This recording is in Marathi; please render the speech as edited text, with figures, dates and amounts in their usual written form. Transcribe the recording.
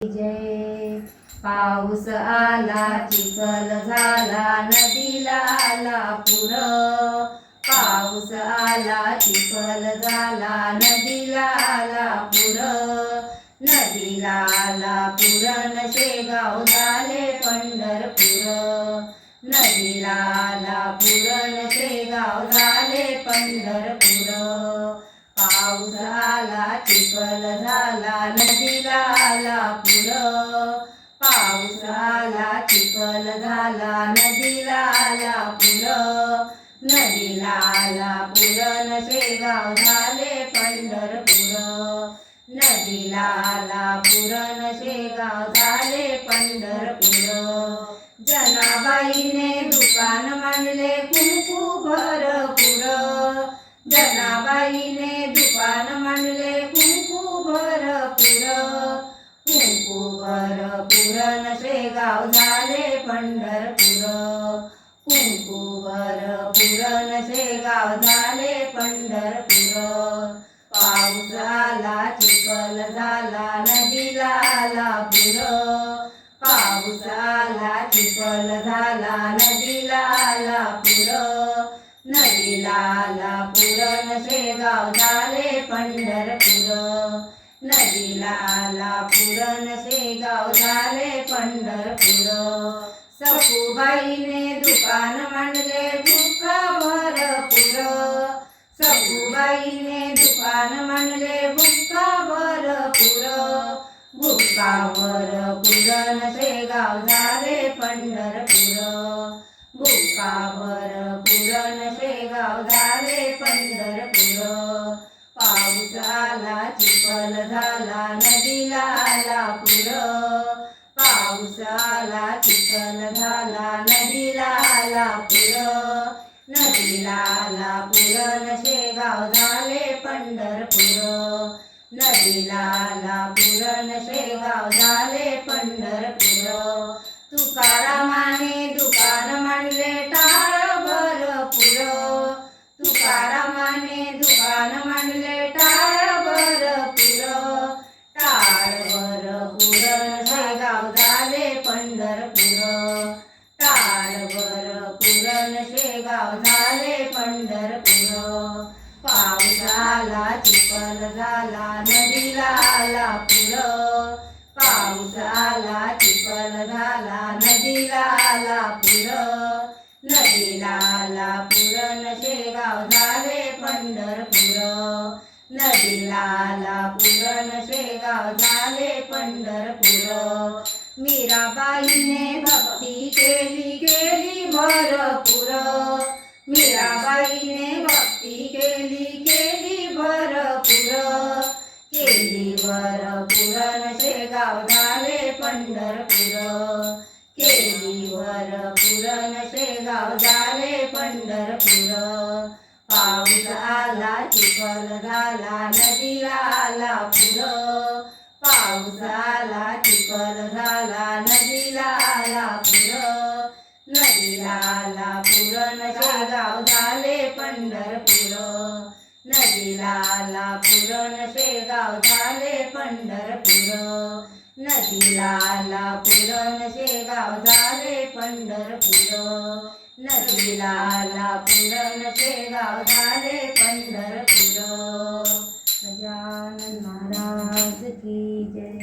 जय. पाऊस आला चिखल झाला नदीला आला पूर. पाऊस आला चिखल झाला नदीला आला पूर. नदीला आला पूर न शेगाव झाले पंढरपूर. नदीला आला पूर न शेगाव झाले पंढरपूर. पाऊस आला चिखल झाला नदीला आला पूर. पाऊस आला चिखल झाला नदीला आला पूर. नदीला आला पूर न शेगाव झाले पंढरपूर. नदीला आला पूर न शेगाव झाले पंढरपूर. जनाबाईने दुकान मांडले कुंकू भरपूर. जनाबाईने दुकान मांडले कुंकू भरपूर. कुंकू भरपूर न शेगाव झाले पंढरपूर. कुंकू भरपूर न शेगाव झाले पंढरपूर. पाऊस आला चिखल झाला नदीला आला पूर. पाऊस आला चिखल झाला नदीला आला पूर. नदीला आला पूर न शेगाव झाले पंढरपूर. नदीला आला पूर न शेगाव झाले पंढरपूर. सखूबाईने दुकान मांडले भुक्का भरपूर. सखूबाईने दुकान मांडले भुक्का भरपूर. भुक्का भरपूर न शेगाव झाले पंढरपूर. भुक्का भरपूर न शेगाव झाले पंढरपूर. पाऊस आला चिखल झाला नदीला आला पूर. पाऊस आला चिखल झाला नदीला आला पूर. नदीला आला पूर न शेगाव झाले पंढरपूर. नदीला आला पूर न शेगाव झाले पंढरपूर. तुकारामाने दुकान मांडले टाळ भरपूर. तुकारामाने दुकान मांडले टाळ भरपूर. टाळ भरपूर न शेगाव झाले पंढरपूर. टाळ भरपूर न शेगाव झाले पंढरपूर. पाऊस आला चिखल झाला नदीला आला पूर. पाऊस आला चिखल झाला नदीला आला पूर. नदीला आला पूर न शेगाव झाले पंढरपूर. नदीला आला पूर न शेगाव झाले पंढरपूर. मीराबाईने भक्ती केली केली भरपूर. मीराबाईने भक्ती केली केली भरपूर. केली भरपूर न शेगाव झाले पंढरपूर. केली भरपूर न शेगाव झाले पंढरपूर. पाऊस आला चिखल झाला नदीला आला पूर. पाऊस आला चिखल झाला नदीला आला पूर. नदीला आला पूर न शेगाव झाले पंढरपूर. नदीला आला पूर न शेगाव झाले पंढरपूर. नदीला आला पूर न शेगाव झाले पंढरपूर. नदीला आला पूर न शेगाव झाले पंढरपूर. गजानन महाराज की जय.